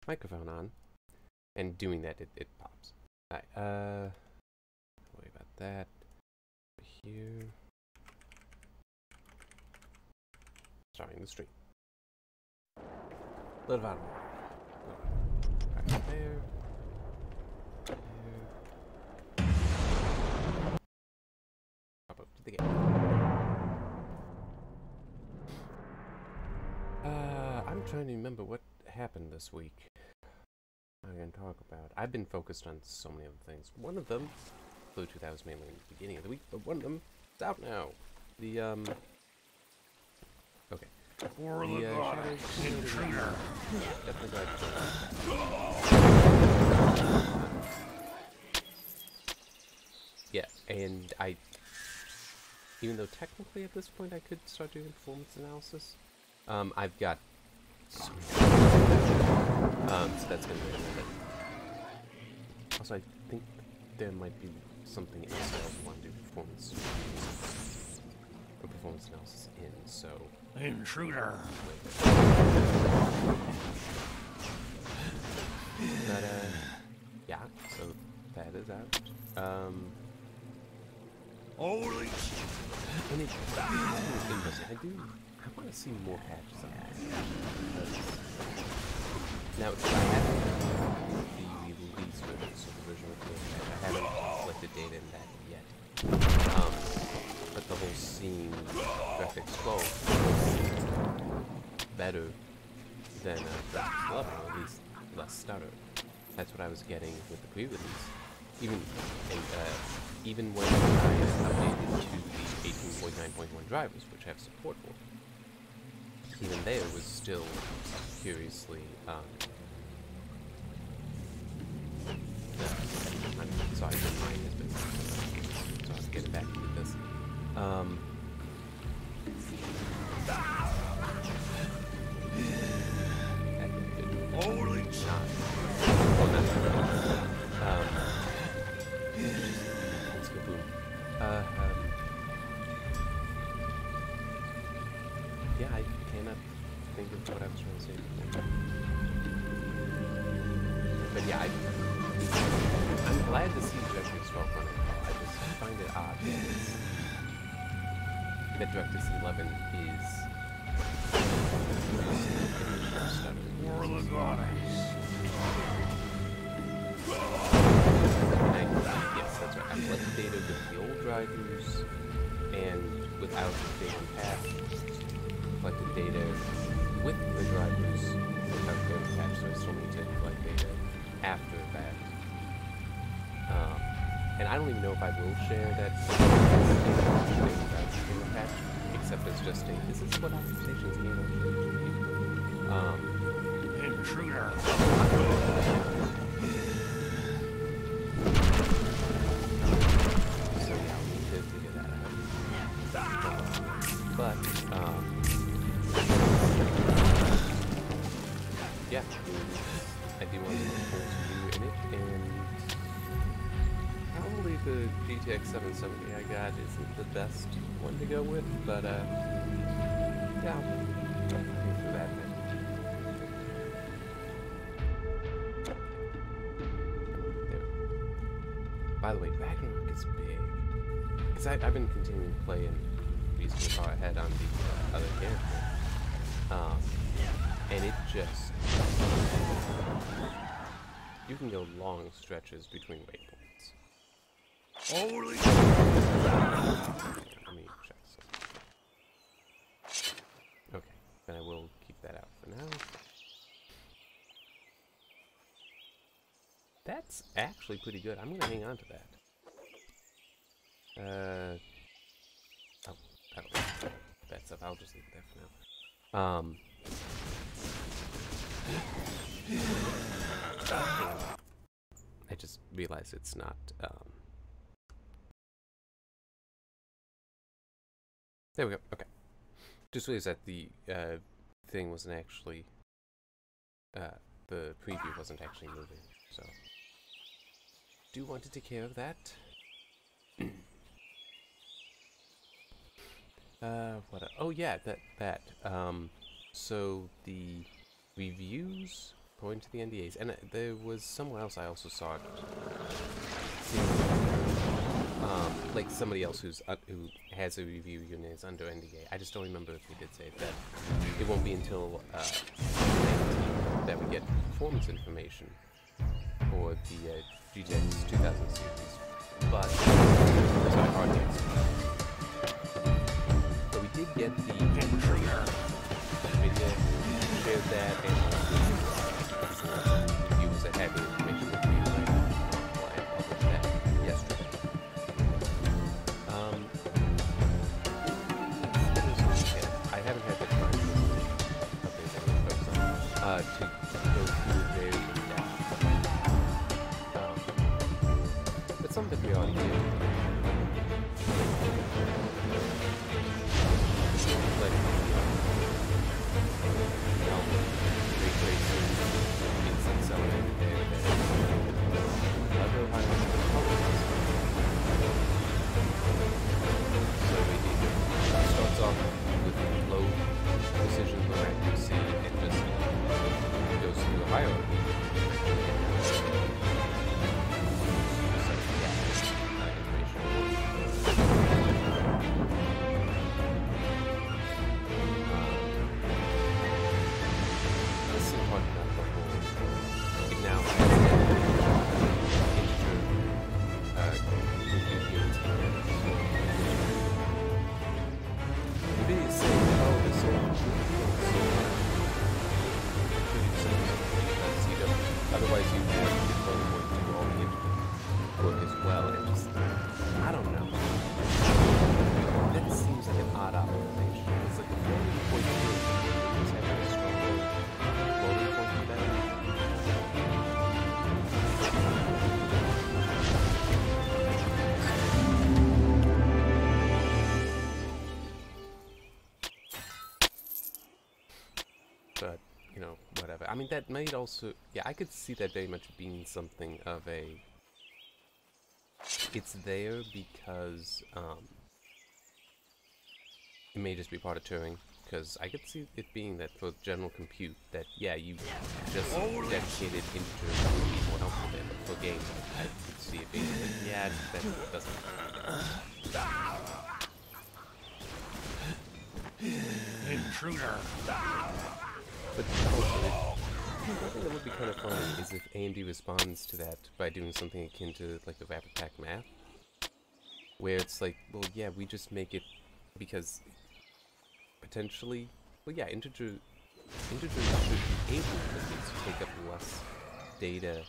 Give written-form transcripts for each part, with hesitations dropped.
microphone on, and doing that, it pops. Alright, don't worry about that. Over here. Starting the stream. A little out of order. Right there. There. Hop up to the gate. I'm trying to remember what happened this week. I'm going to talk about. I've been focused on so many other things. One of them, Bluetooth, that was mainly in the beginning of the week, but one of them is out now. The, okay. For the goddess, intruder. Definitely glad yeah, and even though technically at this point I could start doing performance analysis, I've got so that's gonna be a bit. Also, I think there might be something else that I want to do performance analysis in, so Intruder. But yeah, so that is out. Holy And it's interesting. I want to see more patches on this. Now, I haven't the release version, so the version with the patch. I haven't collected data in that yet. But the whole scene graphics 12 better than graphics 11, or at least less stutter. That's what I was getting with the pre-release. Even when I updated to the 18.9.1 drivers, which I have support for, even there was still curiously, I'm sorry, my mind has been, so I'll get back into this. Holy not. Let's go boom. Yeah, I cannot think of what I was trying to say before. But yeah, I'm glad to see DirectX 12 running well. I just find it odd that DirectX 11 is For the goddess. Yes, that's right. I've left data with the old drivers and without the data patch. Collected data with the drivers without the data patch, so I still need to collect data after that. And I don't even know if I will share that data patch, except as just a, this is what optimizations came up with. Intruder. So yeah, I'll need to figure that out. But, yeah, I do want to look forward to you in it, and probably the GTX 770 I got isn't the best one to go with, but, yeah, I'll think through that bit. By the way, Ragnarok is big. Because I've been continuing to play and reasonably far ahead on the other character. And it just... You can go long stretches between waypoints. Holy. Let me check something. Okay, then I will keep that out for now. That's actually pretty good. I'm gonna hang on to that. Oh, I don't know. That stuff, I'll just leave it there for now. I just realized it's not, there we go, okay. Just realized that the, thing wasn't actually, the preview wasn't actually moving, so. Do want to take care of that. Oh yeah, that, so the reviews According to the NDAs, and there was somewhere else I also saw it. Like somebody else who has a review unit is under NDA. I just don't remember if they did say that it won't be until 2019 that we get performance information for the GTX 2000 series. But sorry, RTX. So we did get the video, shared that, and viewers that had the information with me. I published that yesterday. I haven't had the time to update any of those to go through very in-depth. But some that we already did. Starts off with low precision, low accuracy, and just goes through a hierarchy. This is important enough for it now has compute units. NVIDIA is saying, oh, this otherwise you have to deploy more to all the work as well, and just, I don't know. That seems like an odd optimization. It's like the floating point is having a stronger floating point than that. But, you know, whatever. I mean, that might also... Yeah, I could see that very much being something of a... It's there because, it may just be part of Turing. Because I could see it being that for general compute, that, yeah, you just dedicated integers would be more helpful there. But for games, I could see it being like, yeah, that doesn't... Intruder! But also, one thing that would be kind of funny is if AMD responds to that by doing something akin to like the Rapid Pack math, where it's like, well, yeah, we just make it because potentially, well, yeah, integers should be able at least to take up less data,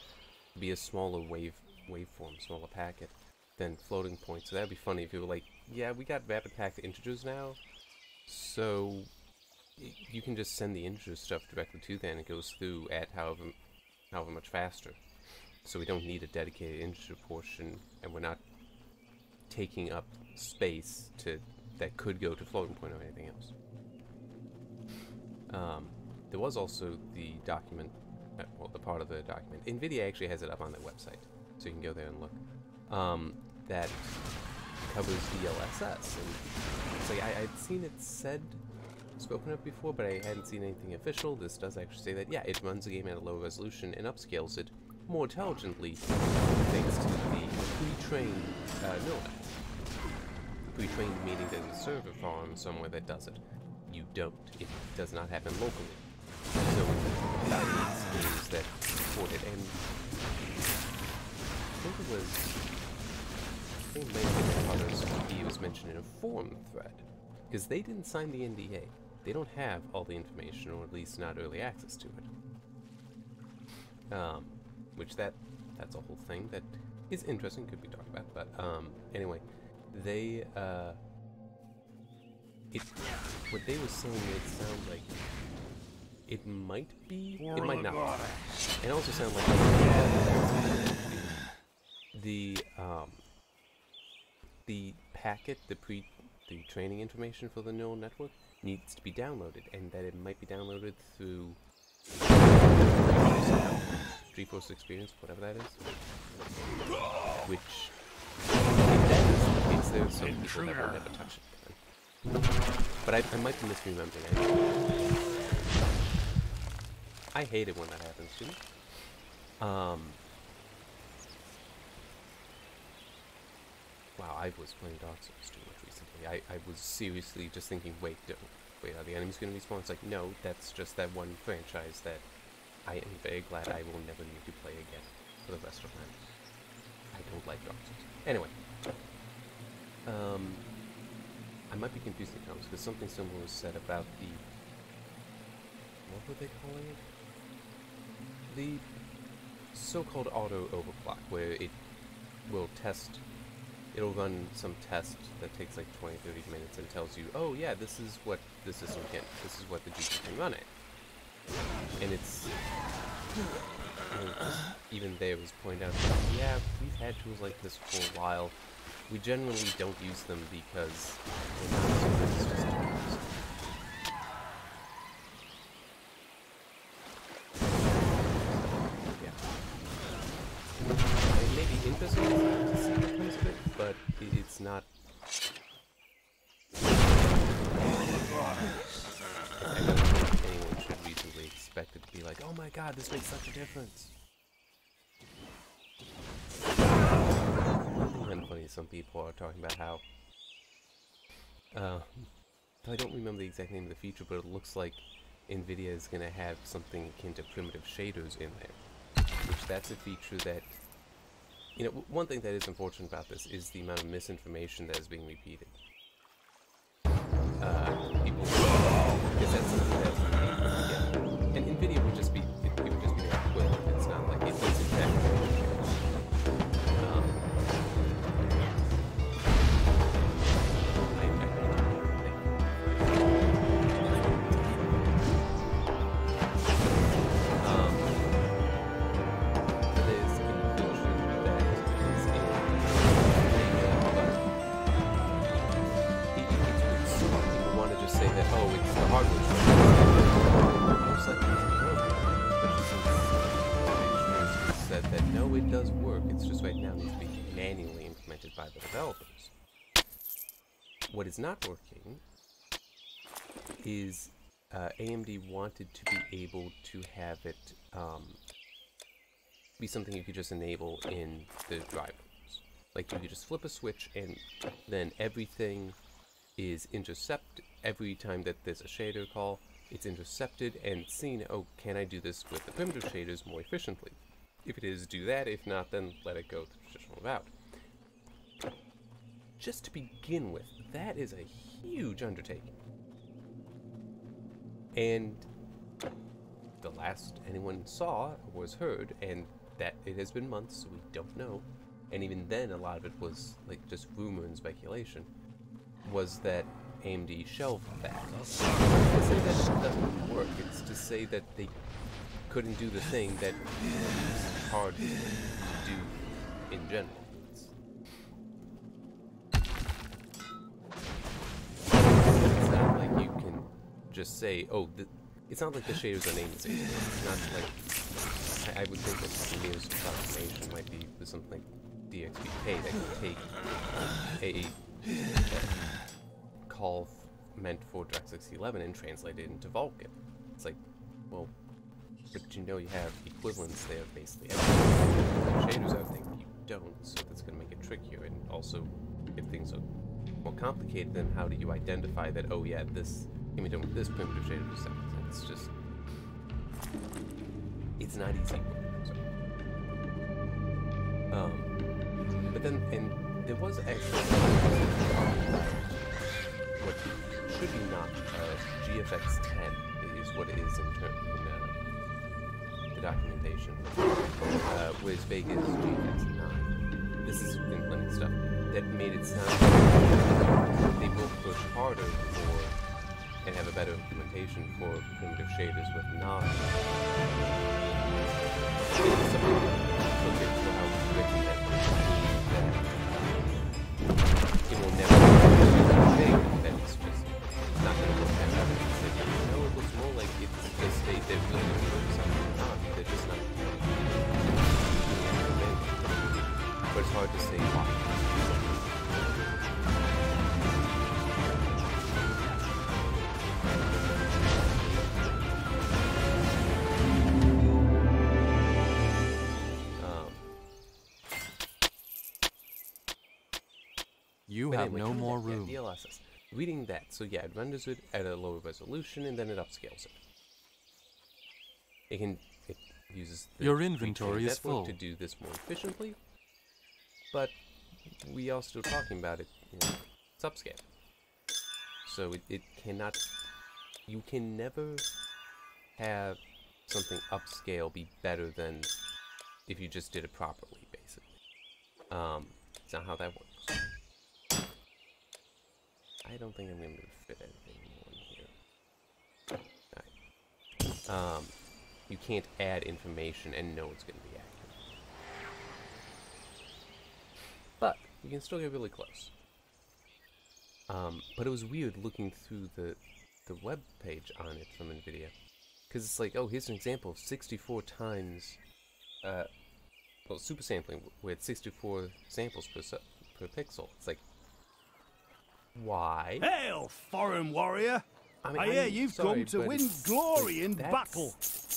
be a smaller waveform, smaller packet than floating point. So that'd be funny if you were like, yeah, we got Rapid Pack integers now, so you can just send the integer stuff directly to that and it goes through at however much faster. So we don't need a dedicated integer portion, and we're not taking up space that could go to floating point or anything else. There was also the document, well, the part of the document. NVIDIA actually has it up on their website, so you can go there and look. That covers DLSS, and it's like I'd seen it spoken of before, but I hadn't seen anything official. This does actually say that, yeah, it runs the game at a low resolution and upscales it more intelligently thanks to the pre-trained neural net. Pre-trained meaning there's a server farm somewhere that does it. You don't. It does not happen locally. So that means that support it, and I think it was mentioned in a forum thread, because they didn't sign the NDA. They don't have all the information, or at least not early access to it. Which that's a whole thing that is interesting, could be talked about, but anyway, they what they were saying made it sound like it might be, it might not. And also sound like the packet, the training information for the neural network needs to be downloaded, and that it might be downloaded through GeForce Experience, whatever that is. Which, if that is the case, there's some people that will never touch it. But I might be misremembering. I hate it when that happens, too. Wow, I was playing Dark Souls too much recently. I was seriously just thinking, wait, are the enemies going to respawn? It's like, no, that's just that one franchise that I am very glad I will never need to play again for the rest of my life. I don't like Dark Souls. Anyway. I might be confusing the terms, because something similar was said about the... What were they calling it? The so-called auto overclock, where it will test... It'll run some test that takes like 20-30 minutes and tells you, oh yeah, this is what the system can, this is what the GPU can run at. And it's... even there was pointed out, yeah, we've had tools like this for a while. We generally don't use them because they're not so good, it's just tools. Yeah. It may be interesting to see what comes of it, but it's not... I don't think anyone should reasonably expect it to be like, oh my god, this makes such a difference. I think funny, some people are talking about how... I don't remember the exact name of the feature, but it looks like NVIDIA is going to have something akin to primitive shaders in there. Which that's a feature that... You know, one thing that is unfortunate about this is the amount of misinformation that is being repeated. People... Because that's something that... Yeah. And NVIDIA would just be... It would just be their equivalent. It's not like it is in fact... It does work, it's just right now needs to be manually implemented by the developers. What is not working is AMD wanted to be able to have it be something you could just enable in the drivers. Like you could just flip a switch and then everything is intercepted. Every time that there's a shader call, it's intercepted and seen, oh, can I do this with the primitive shaders more efficiently? If it is, do that. If not, then let it go the traditional route. Just to begin with, that is a huge undertaking. And the last anyone saw was heard, and that it has been months, so we don't know. And even then, a lot of it was like just rumor and speculation. Was that AMD shelved that? To say that it doesn't work, it's to say that they couldn't do the thing that is hard to do in general. It's not like you can just say, oh, it's not like the shaders are named the same. It's not like, I would think that the nearest approximation might be with something like DXVK that could take a call meant for DirectX 11 and translate it into Vulkan. It's like, well, but you know you have equivalents there of basically everything. Shaders, I think you don't, so that's going to make it trickier. And also, if things are more complicated, then how do you identify that, oh yeah, this can be done with this primitive shader for seconds? It's just... It's not easy. But then, and there was actually what should be not GFX 10 is what it is in the documentation. Whereas Vegas GFX 9. This is implementing stuff that made it sound like they will push harder for and have a better implementation for primitive shaders with non. It will never be a shader that it's just not going to look that up. No, it looks more like it's just they're really doing something not. They're just not doing it. But it's hard to say why. You But have anyway, no coming more back, yeah, room. DLSS. Reading that, so yeah, it renders it at a lower resolution and then it upscales it. It uses the Your inventory pre-trained is network full. to do this more efficiently, but we are still talking about it, you know, it's upscale. So it cannot, you can never have something upscale be better than if you just did it properly, basically. It's not how that works. I don't think I'm going to fit anything more in here. Alright. You can't add information and know it's going to be accurate. But you can still get really close. But it was weird looking through the web page on it from NVIDIA. Because it's like, oh, here's an example of 64 times, well, super sampling with 64 samples per pixel. It's like, why? Hail, foreign warrior! I mean, I hear you've sorry, come to but win it's glory like, in that's- battle.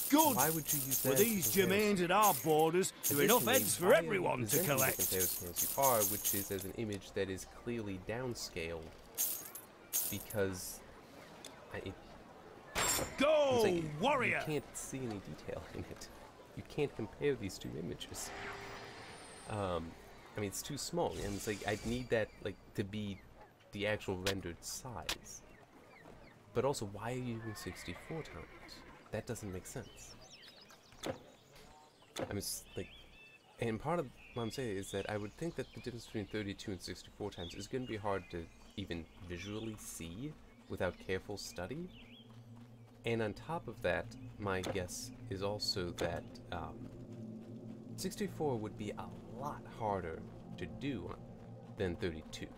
Good! Why would you use that? With as these a comparison? germains at our borders, there are enough Additionally, eggs for why are you everyone to presenting the collect. comparison as you are, which is as an image that is clearly downscaled, because Go, it's like, warrior! you can't see any detail in it. You can't compare these two images. I mean, it's too small, and it's like I'd need that like to be the actual rendered size. But also, why are you using 64 times? That doesn't make sense. I mean, it's like, and part of what I'm saying is that I would think that the difference between 32 and 64 times is going to be hard to even visually see without careful study. And on top of that, my guess is also that 64 would be a lot harder to do than 32.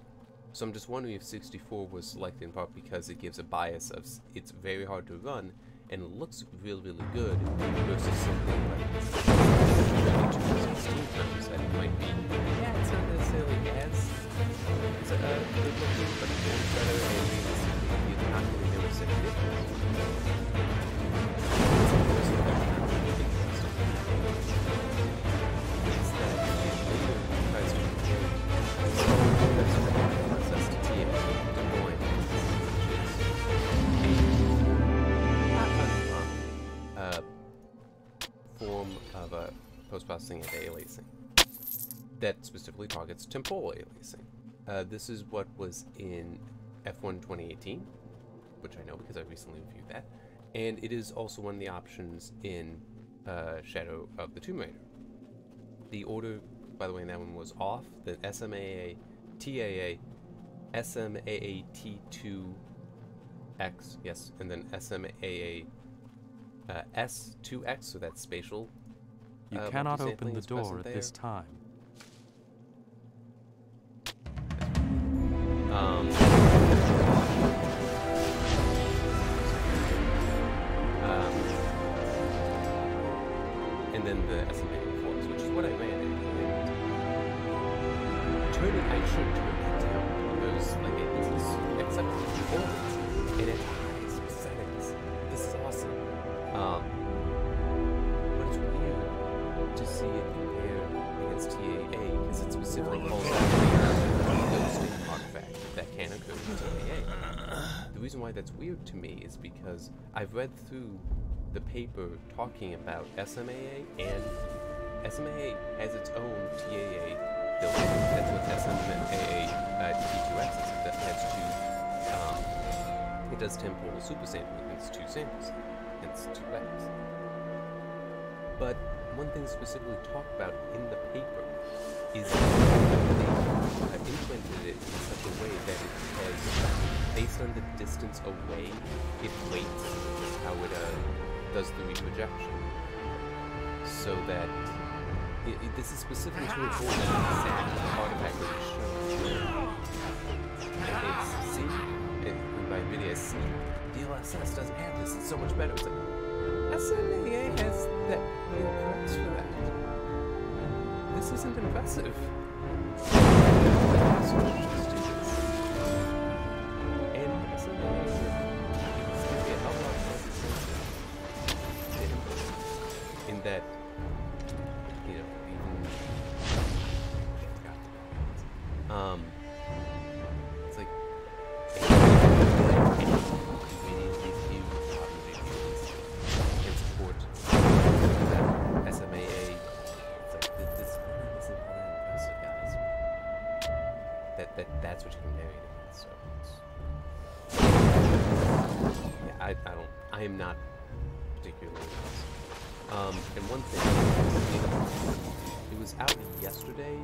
So I'm just wondering if 64 was selected in part because it gives a bias of it's very hard to run and it looks really, really good versus something like 32 or 16 times that it might be. Yeah, it's not necessarily as good looking, but it's better and realistically you're not going to notice any difference. Form of post-processing and aliasing that specifically targets temporal aliasing. This is what was in F1 2018, which I know because I recently reviewed that, and it is also one of the options in Shadow of the Tomb Raider. The order, by the way, in that one was off. The SMAA, TAA, SMAA T2X, yes, and then SMAA S2X, so that's spatial. You cannot multisampling open the is door present at there. this time. And then the SMA force, which is what I ran in. And turning, I should turn that down because like it is acceptable performance and it highs settings. This is awesome. But it's weird to see it compared against TAA because it specifically calls out a ghosting artifact that can occur in TAA. The reason why that's weird to me is because I've read through the paper talking about SMAA, and SMAA has its own TAA built in. That's what SMAA T2X is. That has two, it does temporal super sampling, it's two samples, hence 2X. But one thing specifically talked about in the paper is that they implemented it in such a way that it has, based on the distance away, it weights how it does the reprojection, so that this is specifically to avoid the exact artifact that is shown. And it's see, by NVIDIA, see, DLSS doesn't have this. It's so much better. It's like SMAA has that corrects for that. This isn't impressive. So just do this. And SMAA is going to be a hell of a lot more in that, you know, even that's what you compare it against. So yeah, I am not particularly impressed. And one thing, it was out yesterday.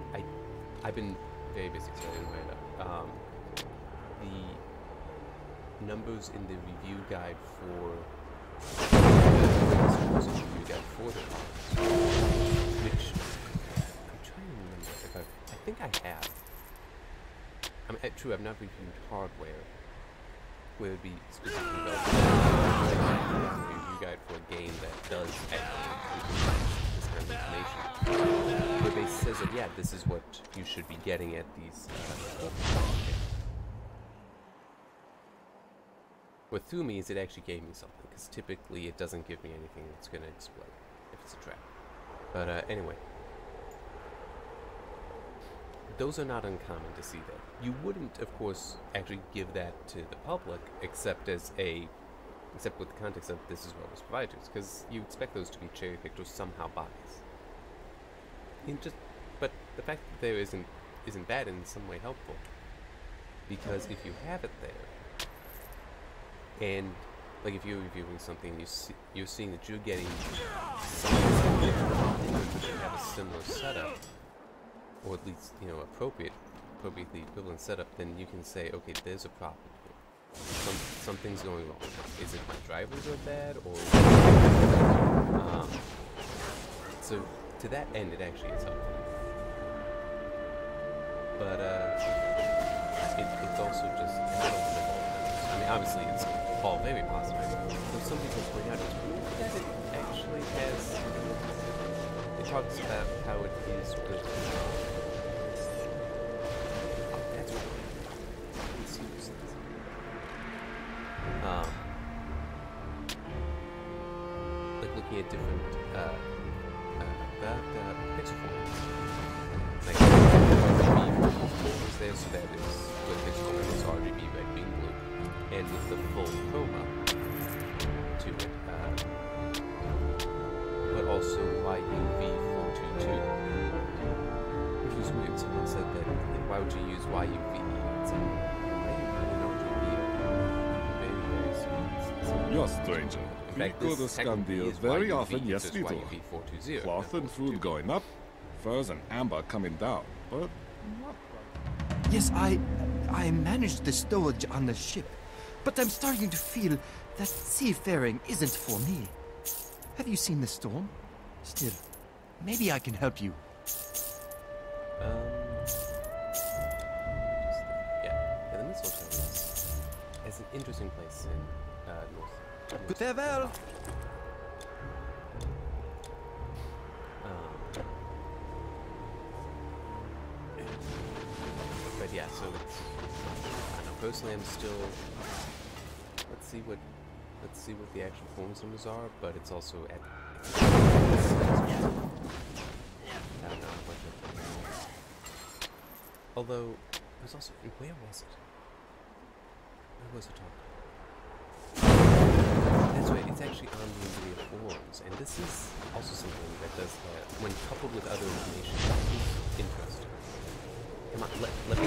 I've been very busy, so I didn't write it up. The numbers in the review guide for the which I'm trying to remember if I think I have. I mean, true, I've not reviewed hardware, where it would be specifically about a review guide for a game that does actually this kind of information. Where they says that, yeah, this is what you should be getting at these. What threw me is it actually gave me something, because typically it doesn't give me anything that's going to explode if it's a trap. But anyway. Those are not uncommon to see that. You wouldn't, of course, actually give that to the public, except with the context of this is what was provided to us, because you expect those to be cherry-picked or somehow biased. But the fact that there isn't bad in some way helpful, because if you have it there, and like if you're reviewing something, you're seeing that you're getting something that you have a similar setup, or at least, you know, appropriately equivalent setup, then you can say, okay, there's a problem here. Something's going wrong. Is it my drivers are bad, or so to that end, it actually is helpful. But it's also just, I mean, obviously it's all very positive. So some people point out it's weird that it actually has. It talks about how it is with. Oh, that's what let's see these things. Like looking at different pixel formats. Like RGB is there, so that is with pixel format is RGB, red, green, blue, and with the full chroma to it, but also YUV422, which was weird. Someone said that, why would you use YUV? It's like, why do you really know RGB? You're a stranger. We go to Scandia very often, yes we do. Cloth and food going up, furs and amber coming down, but not. Yes, I managed the stowage on the ship, but I'm starting to feel that seafaring isn't for me. Have you seen the storm? Still, maybe I can help you. Yeah, the missile terminus is an interesting place in North. Farewell! But yeah, so it's, I don't know, personally I'm still, let's see what the actual performance numbers are, but it's also at, I don't know what the, although, there's also, where was it? Where was it talking? That's right, it's actually on the NVIDIA forums, and this is also something that does, when coupled with other information, is interesting. Come on, let me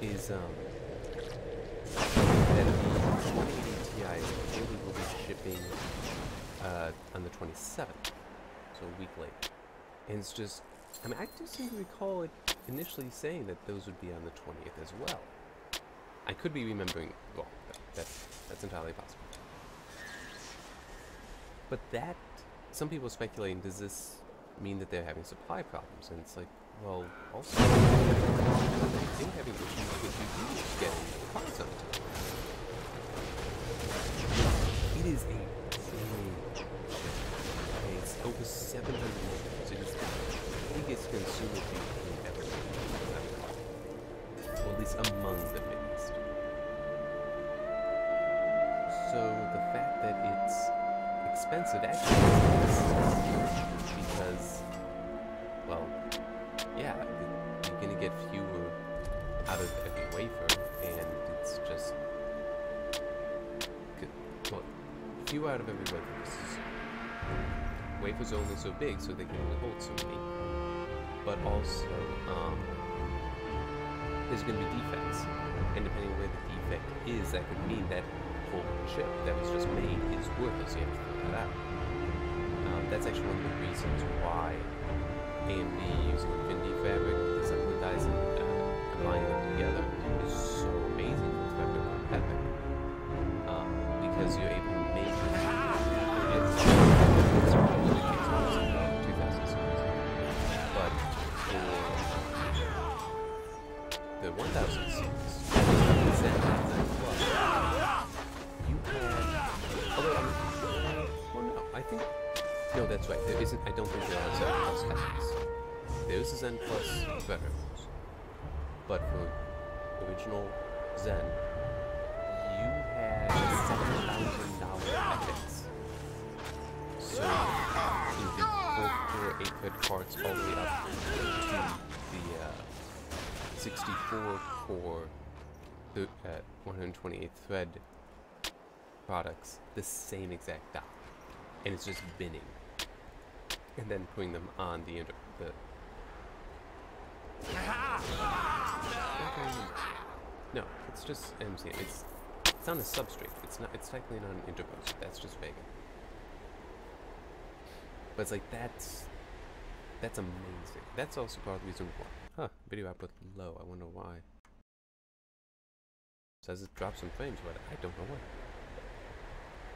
is that the 2080 Ti really will be shipping on the 27th, so a week late. And it's just, I mean, I do seem to recall it initially saying that those would be on the 20th as well. I could be remembering wrong, but that's entirely possible. But that, some people are speculating, does this mean that they're having supply problems? And it's like, well, also, they think having issues with GPUs getting parts on it. It is a huge chip. It's over 700 milligrams. It is the biggest consumer GPU ever made. Or at least among the biggest. So the fact that it's expensive actually is because, well, yeah, you're gonna get fewer out of every wafer, and it's just fewer out of every wafer. This is wafers are only so big, so they can only hold so many. But also, there's going to be defects. And depending on where the defect is, that could mean that whole chip that was just made is worthless. You have to throw that out. That's actually one of the reasons why AMD using Infinity Fabric, the assembly dies, and combining them together is so amazing for Fabric on Epic. Because you're able to make it. It's probably the case for the 2000 series. But for the 1000 series, you had. I think. No, that's right. There isn't. I don't think there are Zen Plus heads. There is a Zen Plus veterans, but for original Zen, you had $7,000 epics. So you can 4-core 8-thread cards all the way up to the 64-core 128 thread products, the same exact die, and it's just binning. And then putting them on the no, it's just MCM. It's on a substrate. It's not. It's technically not an interposer. That's just Vega. But it's like that's amazing. That's also part of the reason why. Video output low. I wonder why. It says it dropped some frames, but I don't know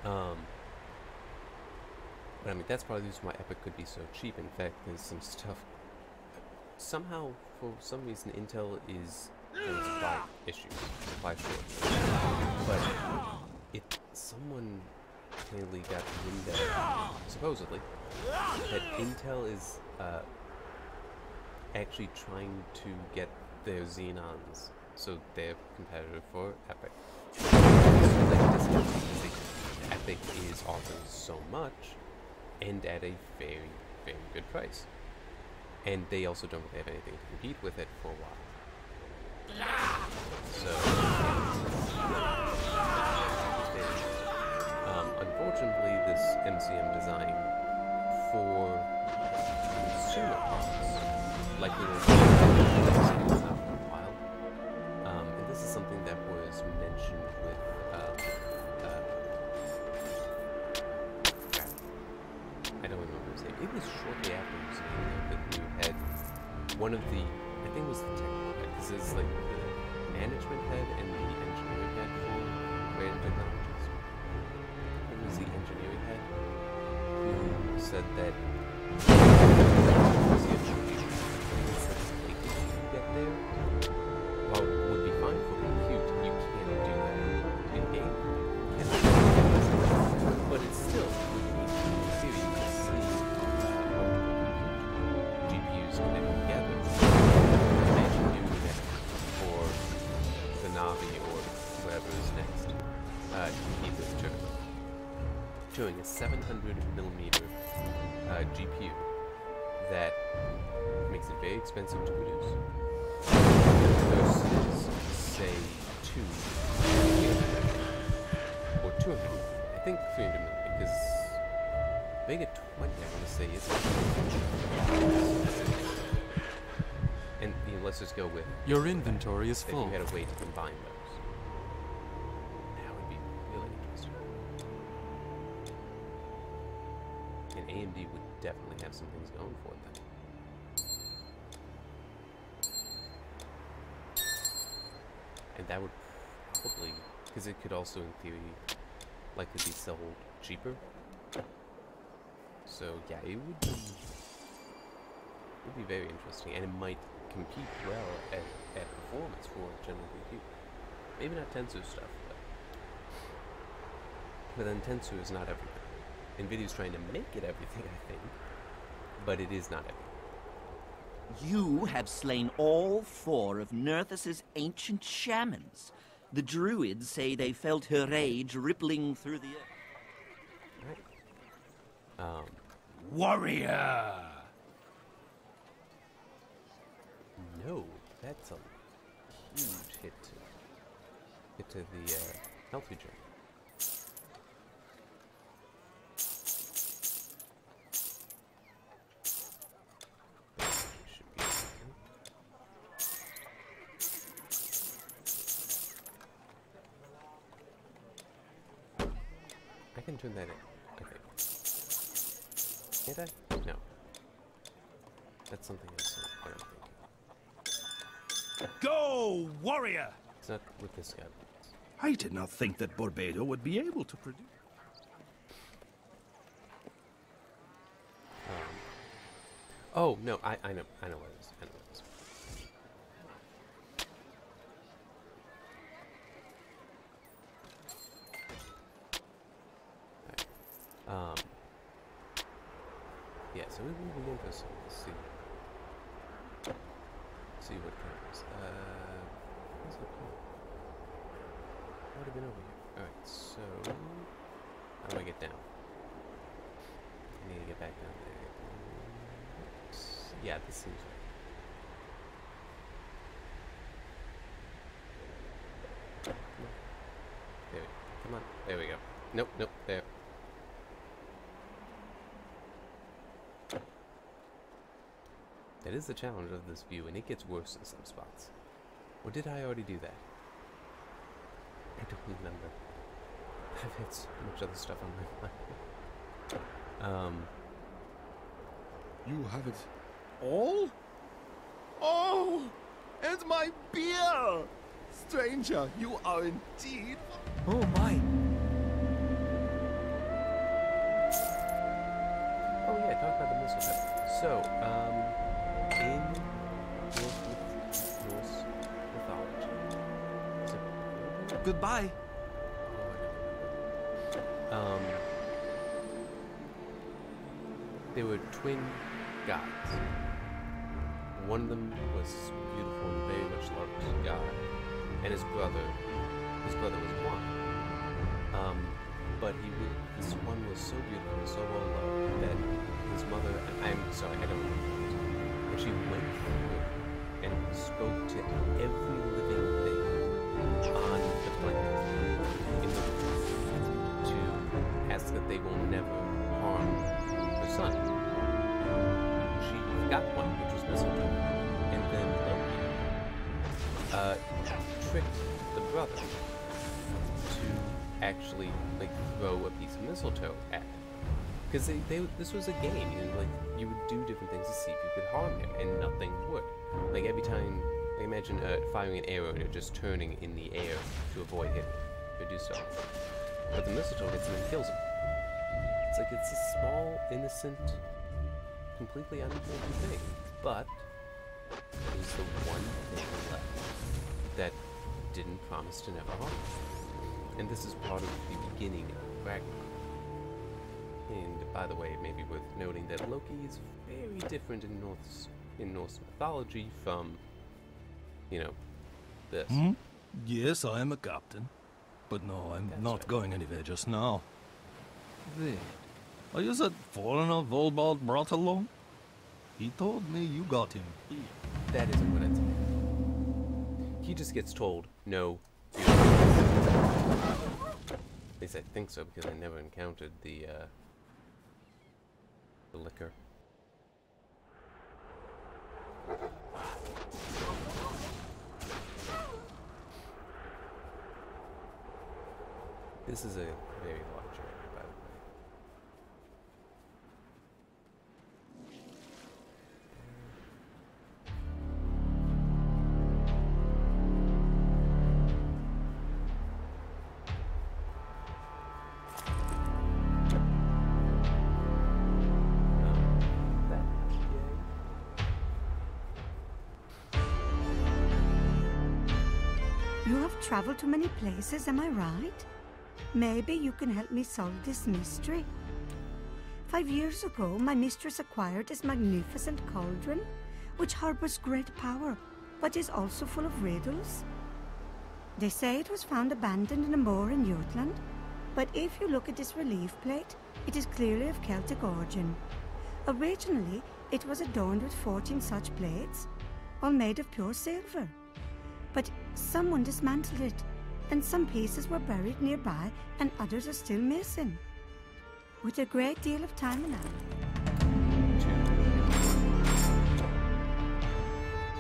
why. But I mean, that's probably the reason why Epic could be so cheap. In fact, there's some stuff. Somehow, for some reason, Intel is having supply issues, supply shortage. But someone clearly got wind that, supposedly, that Intel is actually trying to get their Xenons, so they're competitive for Epic. So Epic is offering so much, and at a very, very good price. And they also don't really have anything to compete with it for a while. So, unfortunately, this MCM design for consumer products likely will be out for a while. And this is something that was mentioned with I don't remember his name. It was shortly after he was saying that you had one of the, I think it was the technical head, because it's like the management head and the engineering head for Creative Technologies. It was the engineering head who said that get there, while it would be fine for compute, you can't do that in game. But it's still GPUs connected together. Imagine doing that for the Navi or whatever is next. Compete with Turing. Turing, a 700mm GPU that makes it very expensive to produce. Versus, say, 300 or 200. I think 300mm because Vega 20, I want to say, is. And let's just go with. Your inventory is if full. you had a way to combine those, that would be really interesting. And AMD would definitely have some things going for it then. And that would probably, because it could also, in theory, likely be sold cheaper. So yeah, it would be very interesting, and it might compete well at performance for general compute. Maybe not Tensor stuff, but then Tensor is not everything. NVIDIA's trying to make it everything, I think, but it is not everything. You have slain all 4 of Nerthus's ancient shamans. The druids say they felt her rage rippling through the earth. Right. Warrior! No, that's a huge hit to the health regen. can turn that in. Okay. Can't I? No. That's something else, I don't think. Go, warrior! It's not with this guy. I did not think that Barbados would be able to produce. Oh, no, I know what it is. I know what it is. Alright. Yeah, so it will be interesting to see. See what comes. What's it called? What have been over here? Alright, so how do I get down? I need to get back down there. Yeah, this seems right. There we go. Come on. There we go. Nope, nope, there. That is the challenge of this view, and it gets worse in some spots. Or did I already do that? I don't remember. I've had so much other stuff on my mind. You have it all? Oh! And my beer! Stranger, you are indeed... Oh my! Oh yeah, talk about the mistletoe. So, in Norse mythology... Is it... Goodbye! There were twin gods. One of them was beautiful and very much loved God, and his brother was one. But this one was so beautiful and so well loved that his mother, and I'm sorry, I don't remember, but she went through and spoke to every living thing on the planet to ask that they will never harm her son. She got one, which was mistletoe, and then tricked the brother to actually throw a piece of mistletoe at him, because this was a game, and you would do different things to see if you could harm him, and nothing would. Every time, imagine firing an arrow and it just turning in the air to avoid hitting him, or do so. But the mistletoe hits him and kills him. It's a small, innocent, completely unimportant thing, but it was the one thing left that didn't promise to never harm him. And this is part of the beginning of Ragnarok. And by the way, it may be worth noting that Loki is very different in Norse mythology from, this. Yes, I am a captain. But no, I'm not going anywhere just now. Wait, are you that foreigner Volbald brought along? He told me you got him here. That isn't what it's. He just gets told, no. At least I think so, because I never encountered the liquor. This is a very large area, by the way. You have traveled to many places, am I right? Maybe you can help me solve this mystery. 5 years ago, my mistress acquired this magnificent cauldron, which harbors great power, but is also full of riddles. They say it was found abandoned in a moor in Jutland, but if you look at this relief plate, it is clearly of Celtic origin. Originally, it was adorned with 14 such plates, all made of pure silver. But someone dismantled it, and some pieces were buried nearby, and others are still missing. With a great deal of time and effort.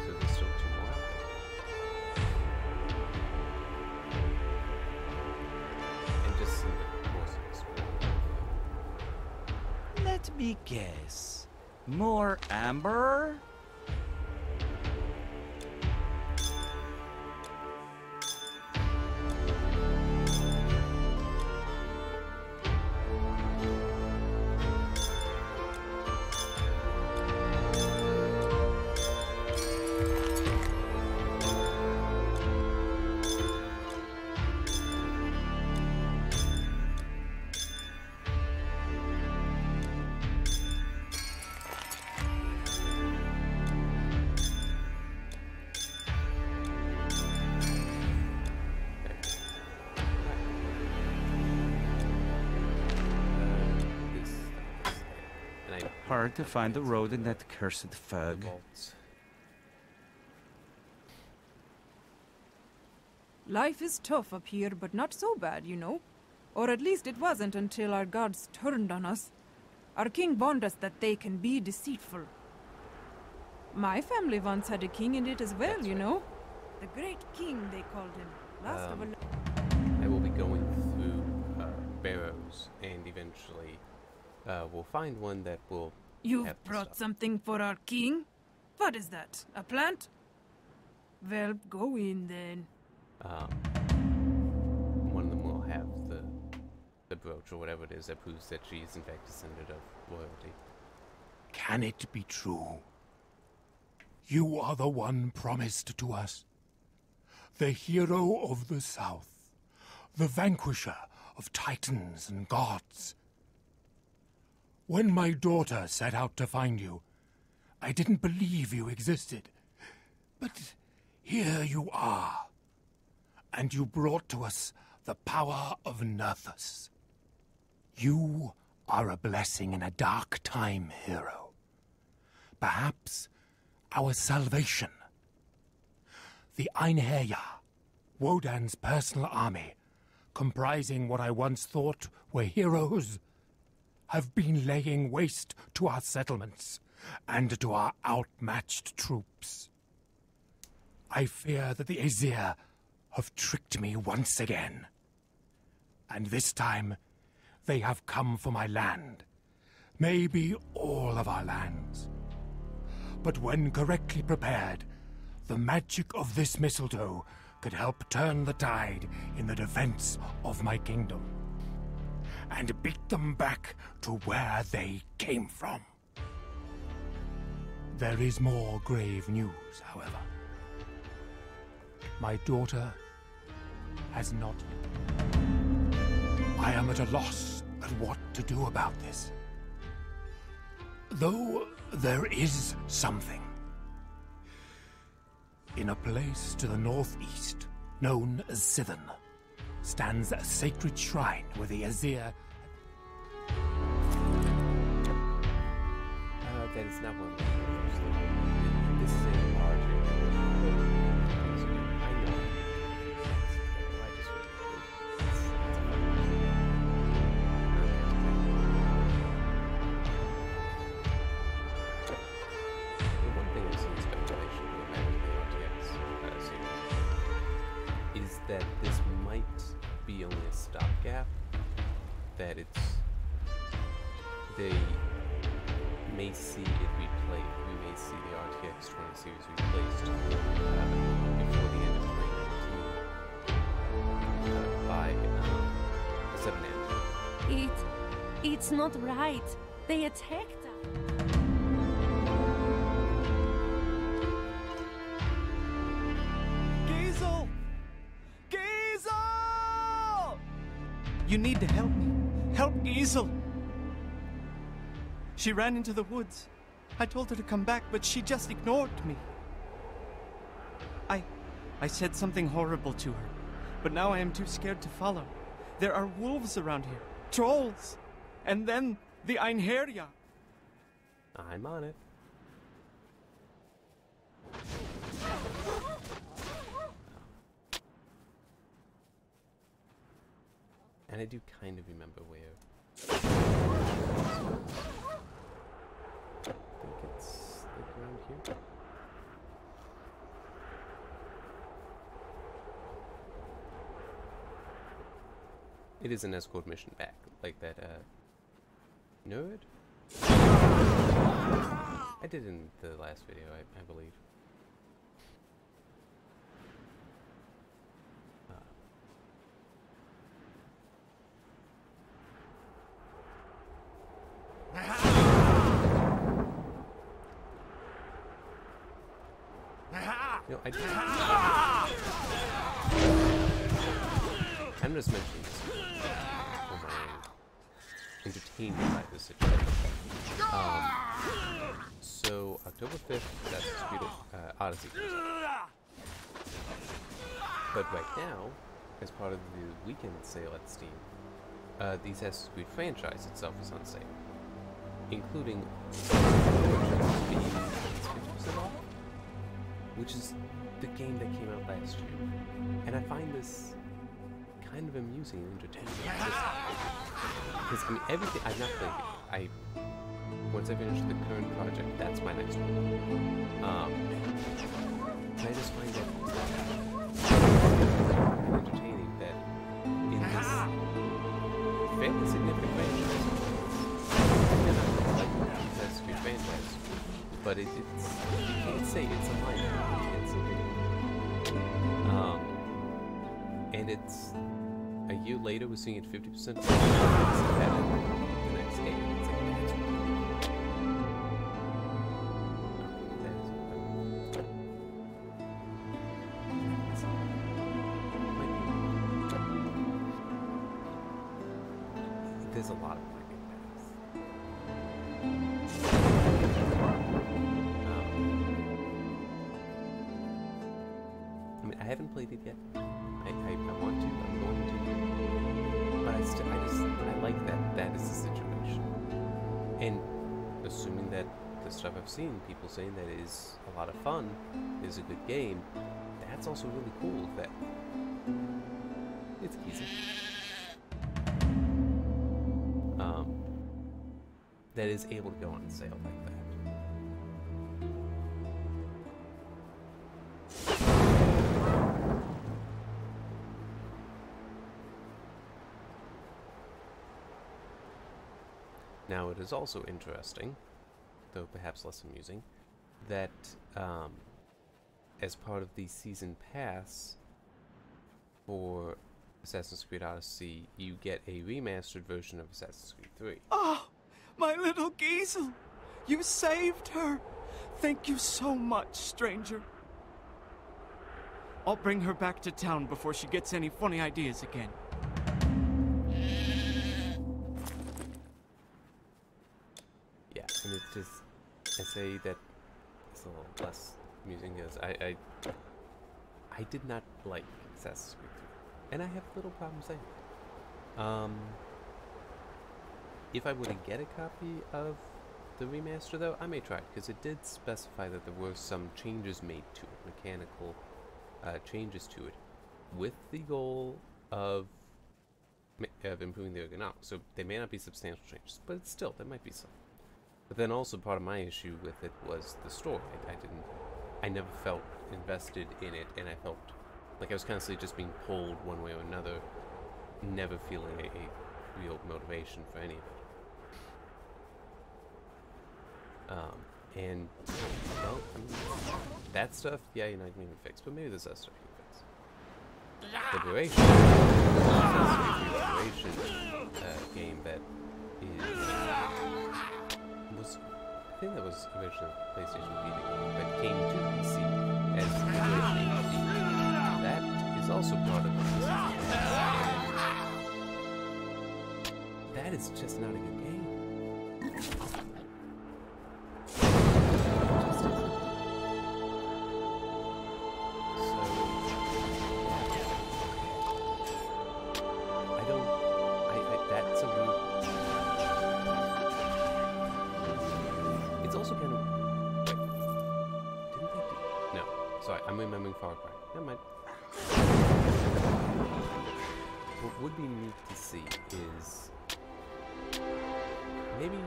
So there's still 2 more. And just some more explore. guess. More amber? Hard to find the road in that cursed fog. Life is tough up here, but not so bad, you know. Or at least it wasn't until our gods turned on us. Our king warned us that they can be deceitful. My family once had a king in it as well, you know. The Great King, they called him. Last of a... I will be going through barrows, and eventually we'll find one that will... You've brought something for our king? What is that? A plant? Well, go in then. One of them will have the brooch or whatever it is that proves that she is in fact descended of royalty. Can it be true? You are the one promised to us. The hero of the South. The vanquisher of titans and gods. When my daughter set out to find you, I didn't believe you existed. But here you are. And you brought to us the power of Nerthus. You are a blessing in a dark time, hero. Perhaps our salvation. The Einherjar, Wodan's personal army, comprising what I once thought were heroes, have been laying waste to our settlements and to our outmatched troops. I fear that the Aesir have tricked me once again. And this time, they have come for my land. Maybe all of our lands. But when correctly prepared, the magic of this mistletoe could help turn the tide in the defense of my kingdom. And beat them back to where they came from. There is more grave news, however. My daughter has not... I am at a loss at what to do about this. Though there is something. In a place to the northeast, known as Sithen, stands a sacred shrine where the Aesir... That is not one of the This is a large I know. The one thing I've seen speculation with the RTX series is that this might be only a stopgap. That they may see it replayed. We may see the RTX 20 series replaced before the end of 2019 by 7 nanometer. It's not right. They attacked us. Giesel! Giesel! You need to help me. Help Giesel! She ran into the woods. I told her to come back, but she just ignored me. I said something horrible to her, but now I am too scared to follow. There are wolves around here, trolls, and then the Einherjar. I'm on it. And I do kind of remember where. I think it's like around here. It is an escort mission back, like that, nerd? did in the last video, I believe. You know, I'm just mentioning this for my entertainment by this situation. So October 5th, that's Odyssey. But right now, as part of the weekend sale at Steam, the Assassin's Creed franchise itself is on sale, including being 50% off, which is the game that came out last year. And I find this kind of amusing and entertaining. Because, I mean, everything, I've not played it. Once I finish the current project, that's my next one. And I just find that entertaining that in this fairly significant franchise, and I like the Assassin's Creed franchise, but it's, you can't say it's a minor, it's a big one. And it's, a year later, we're seeing it 50% off the next game. It's like, that's really there's a lot of playing paths. I mean, I haven't played it yet. I want to. I'm going to. But I like that is the situation. And assuming that the stuff I've seen, people saying that it is a lot of fun, is a good game, that's also really cool that it's easy. That is able to go on sale like that. Now, it is also interesting, though perhaps less amusing, that as part of the season pass for Assassin's Creed Odyssey, you get a remastered version of Assassin's Creed 3. Oh, my little Giesel! You saved her! Thank you so much, stranger. I'll bring her back to town before she gets any funny ideas again. Yeah, and it's just, I say that it's a little less amusing because I did not like Assassin's Creed 3, and I have little problems saying it. If I were to get a copy of the remaster, though, I may try it, because it did specify that there were some changes made to it, mechanical changes to it, with the goal of improving the ergonomics. So they may not be substantial changes, but still, there might be some. But then also part of my issue with it was the story. I never felt invested in it, and I felt like I was constantly just being pulled one way or another, never feeling a real motivation for any of it. And, well, I mean, that stuff, yeah, you're not going to fix, but maybe there's other stuff you can fix. Liberation, game that was, I think that was originally a PlayStation Vita game, but came to PC as Liberation HD. That is also part of this. That is just not a good game. I'm remembering Far Cry. Never mind. What would be neat to see is maybe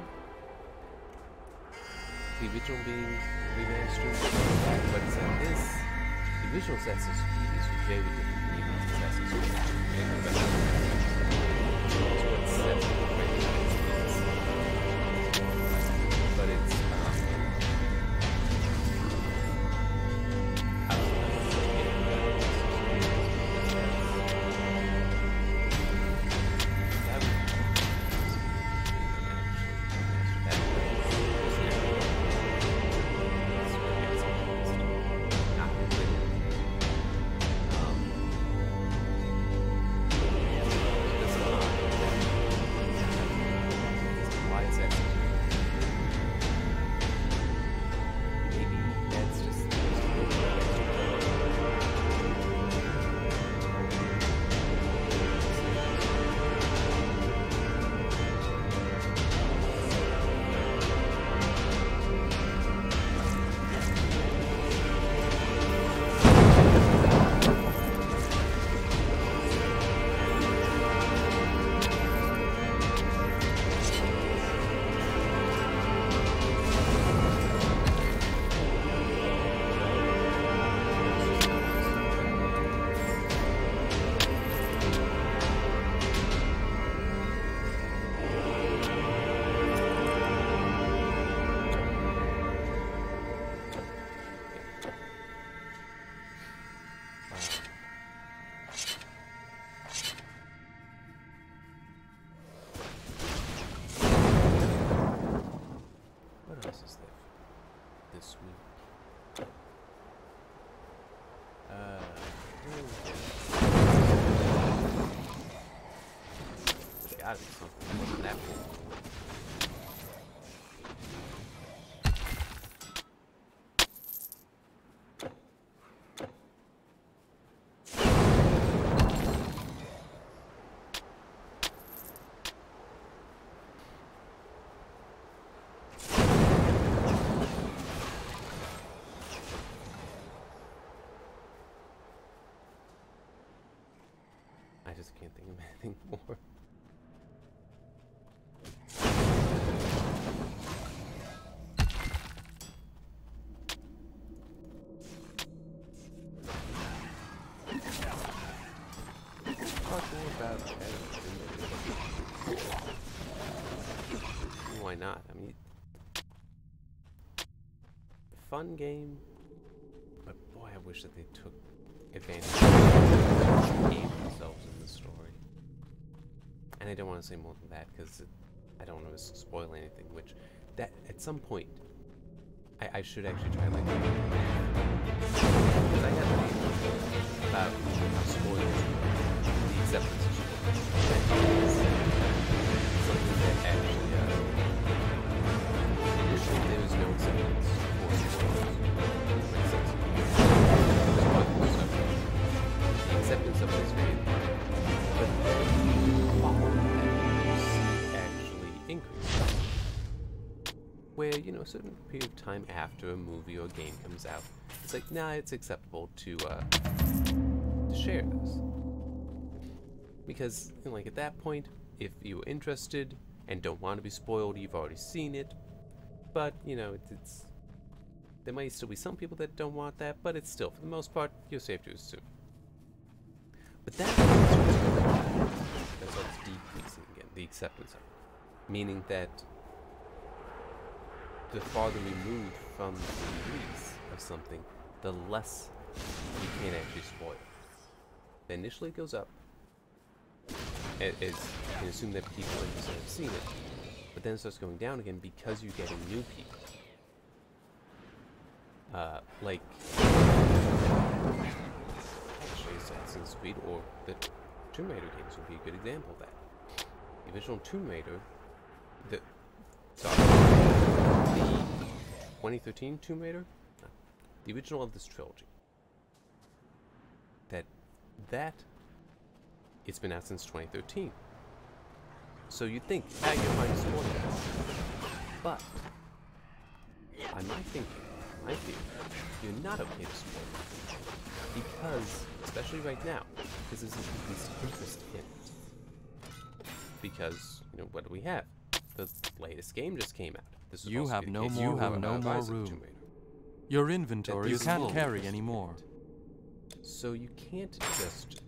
the original being remastered, but it's like this. The original Assassin's Creed is very different from the Assassin's Creed. It's what sets the franchise is. But it's What else is there this week? There's gotta be something more than that one. I just can't think of anything more. Talk more about why not? I mean, fun game, but boy, I wish that they took advantage of themselves in the story. And I don't want to say more than that because I don't want to spoil anything, which that at some point I should actually try like because I had a about how spoilers the acceptance of spoilers. Something that actually initially there was no acceptance for spoilers. Makes sense. The acceptance of this game, but then following that, you see actually increase. Where, you know, a certain period of time after a movie or game comes out, it's like, nah, it's acceptable to share this. Because, you know, like, at that point, if you're interested and don't want to be spoiled, you've already seen it. But, you know, it's there might still be some people that don't want that, but it's still, for the most part, you're safe to assume. But that starts decreasing again, the acceptance of it. Meaning that the farther removed from the release of something, the less you can actually spoil. Initially it goes up, as you can assume that people have seen it, but then it starts going down again because you're getting new people. Like actually Assassin's Creed or the Tomb Raider games would be a good example of that. The original Tomb Raider, the 2013 Tomb Raider, the original of this trilogy. That it's been out since 2013. So you'd think, you're fine spoilers. But on my thinking, I feel you're not okay to spoil it. Because, especially right now, because there's increased interest in it. Because, you know, what do we have? The latest game just came out. This You have no more room. Your inventory can't carry any more. So you can't just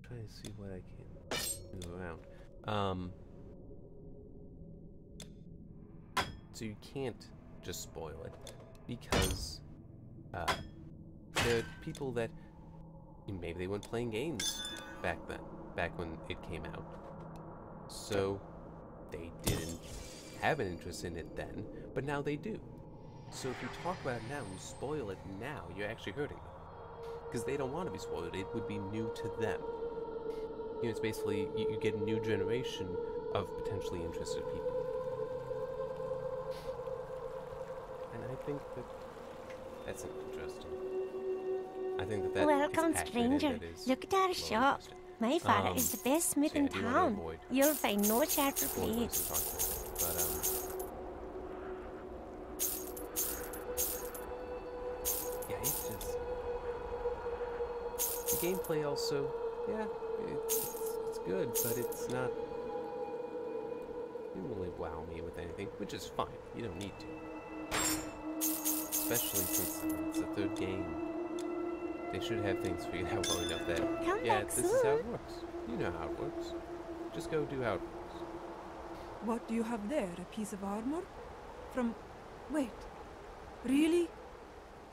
try to see what I can move around. So you can't just spoil it because there are people that maybe they weren't playing games back when it came out. So they didn't have an interest in it then, but now they do. So if you talk about it now and you spoil it now, you're actually hurting them. Because they don't want to be spoiled. It would be new to them. You know, it's basically, you get a new generation of potentially interested people. And I think that's interesting. I think that Welcome, is stranger. Look at our shop. My father is the best smith in town. You'll find no sharper blades. But, yeah, it's just... The gameplay also, yeah, it's good, but it's not... It didn't really wow me with anything, which is fine. You don't need to. Especially since it's the third game. They should have things figured out well enough that, this is how it works. You know how it works. Just go do how it works. What do you have there? A piece of armor? Wait. Really?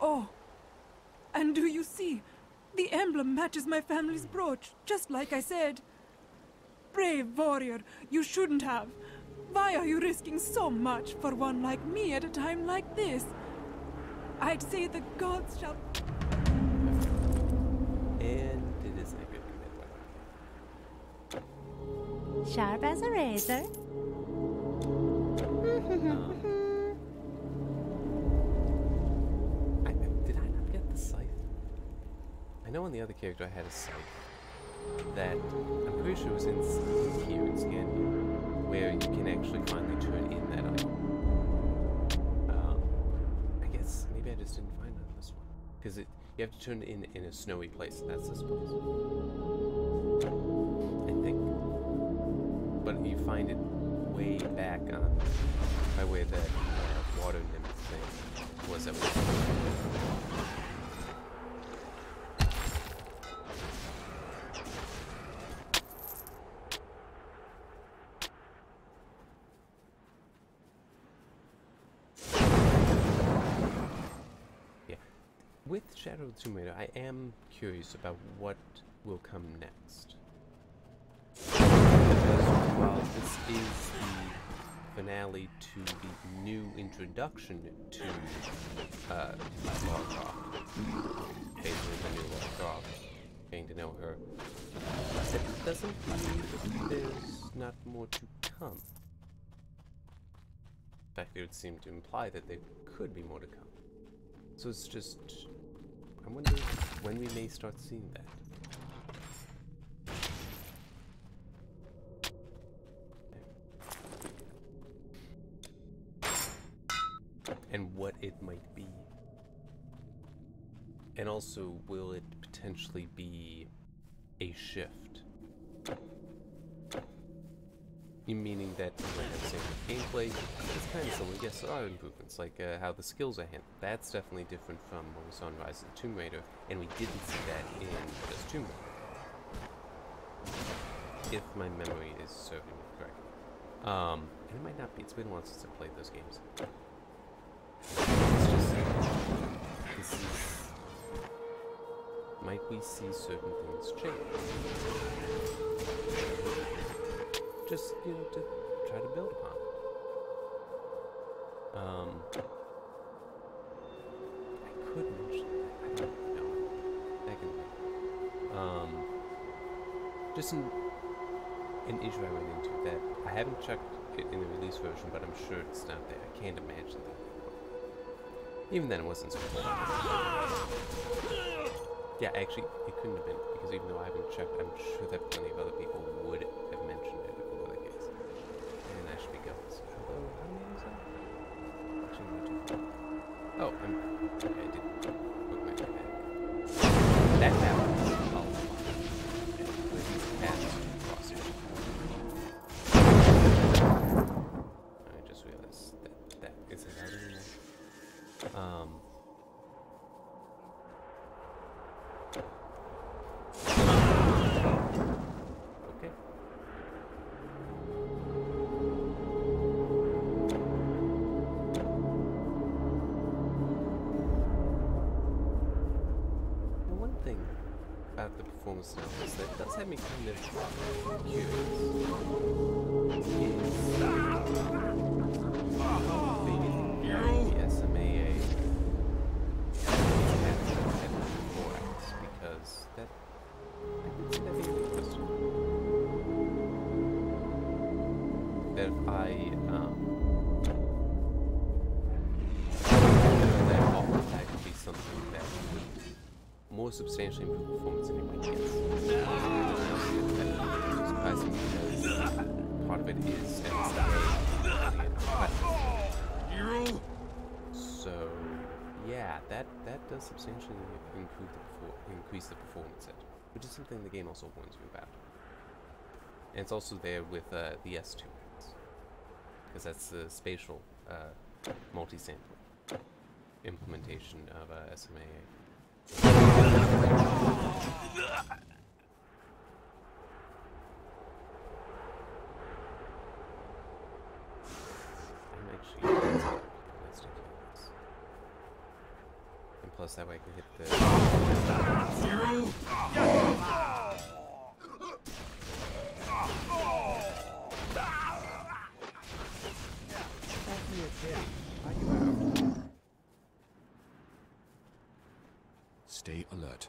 Oh. And do you see? The emblem matches my family's brooch, just like I said. Brave warrior, you shouldn't have. Why are you risking so much for one like me at a time like this? I'd say the gods shall... And it is a good commit. Sharp as a razor. Did I not get the scythe? I know on the other character I had a scythe that I'm pretty sure was in here in Scandia, where you can actually finally turn in that item. I guess maybe I just didn't find it on this one, because you have to turn it in a snowy place, and that's this place, I think. But you find it way back on by where that water nymph thing was at one. With Shadow of the Tomb Raider, I am curious about what will come next. Because while this is the finale to the new introduction to Lara Croft, basically the new Lara Croft, getting to know her, it doesn't mean there's not more to come. In fact, it would seem to imply that there could be more to come. So it's just, I wonder when we may start seeing that. And what it might be. And also, will it potentially be a shift? Meaning that you might have the same gameplay. It's kind of similar. Yes, there are improvements, like how the skills are handled. That's definitely different from what we saw in Rise of the Tomb Raider, and we didn't see that in just Tomb Raider, if my memory is serving me correctly. And it might not be. It's been a while since I played those games. It's just this is. Might we see certain things change? Just, you know, to try to build upon it. I could mention that. I don't know. That can be. Just an issue I ran into that I haven't checked it in the release version, but I'm sure it's not there. I can't imagine that. Even then, it wasn't so cool. Yeah, actually, it couldn't have been, because even though I haven't checked, I'm sure that plenty of other people would have mentioned it. And I should be going. So, although, how many was that? Actually, not too far. Oh, okay, I did book my way back. That map was all fun. With these paths crossing. I just realized that isn't out anymore. Okay. About the performance now is that it does have me kind of curious. Maybe the SMAA because that I could see that being interesting. That if I that often that could be something that would more substantially improve performance than you might guess. Surprising because part of it is so yeah, that does substantially increase the performance edge, which is something the game also warns you about. And it's also there with the S2, because that's the spatial multi-sampling implementation of SMAA. I'm actually and plus that way I can hit the stay alert.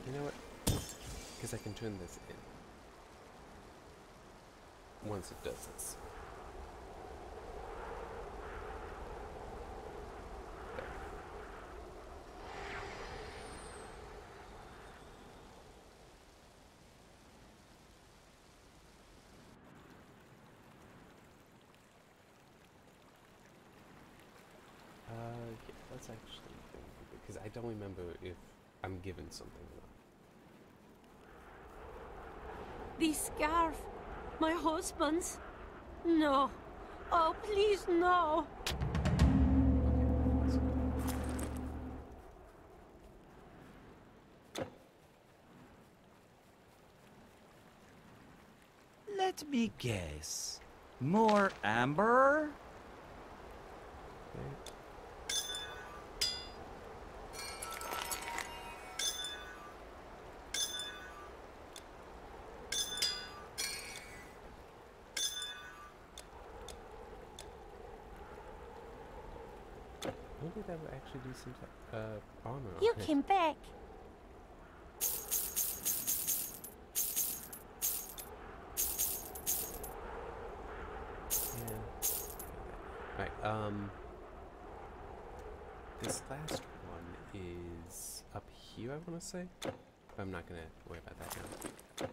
You know what? Because I can turn this in. Once it does this. Yeah, let's actually think, because I don't remember if I'm given something or not. The scarf. My husband's. No. Oh, please, no. Let me guess. More amber? Okay. Maybe that would actually do some armor on You it. came back. Yeah. Right, this last one is up here, I want to say. I'm not going to worry about that now.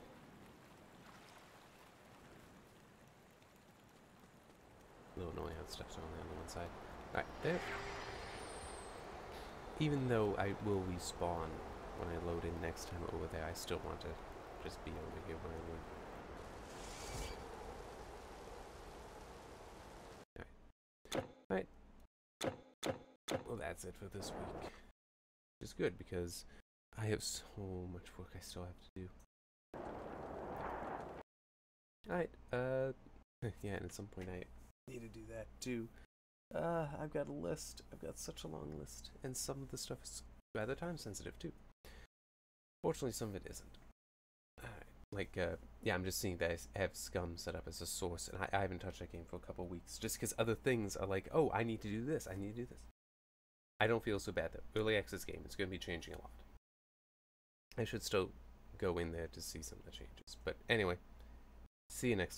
A little annoying how stuff's only on the one side. Right, there. Even though I will respawn when I load in next time over there, I still want to just be over here where I would. Alright. Well, that's it for this week. Which is good, because I have so much work I still have to do. Alright, yeah, and at some point I need to do that too. I've got a list. I've got such a long list. And some of the stuff is rather time sensitive too. Fortunately, some of it isn't. Like, yeah, I'm just seeing that I have Scum set up as a source, and I haven't touched that game for a couple weeks, just because other things are like, oh, I need to do this, I need to do this. I don't feel so bad, though. Early access game is going to be changing a lot. I should still go in there to see some of the changes. But anyway, see you next time.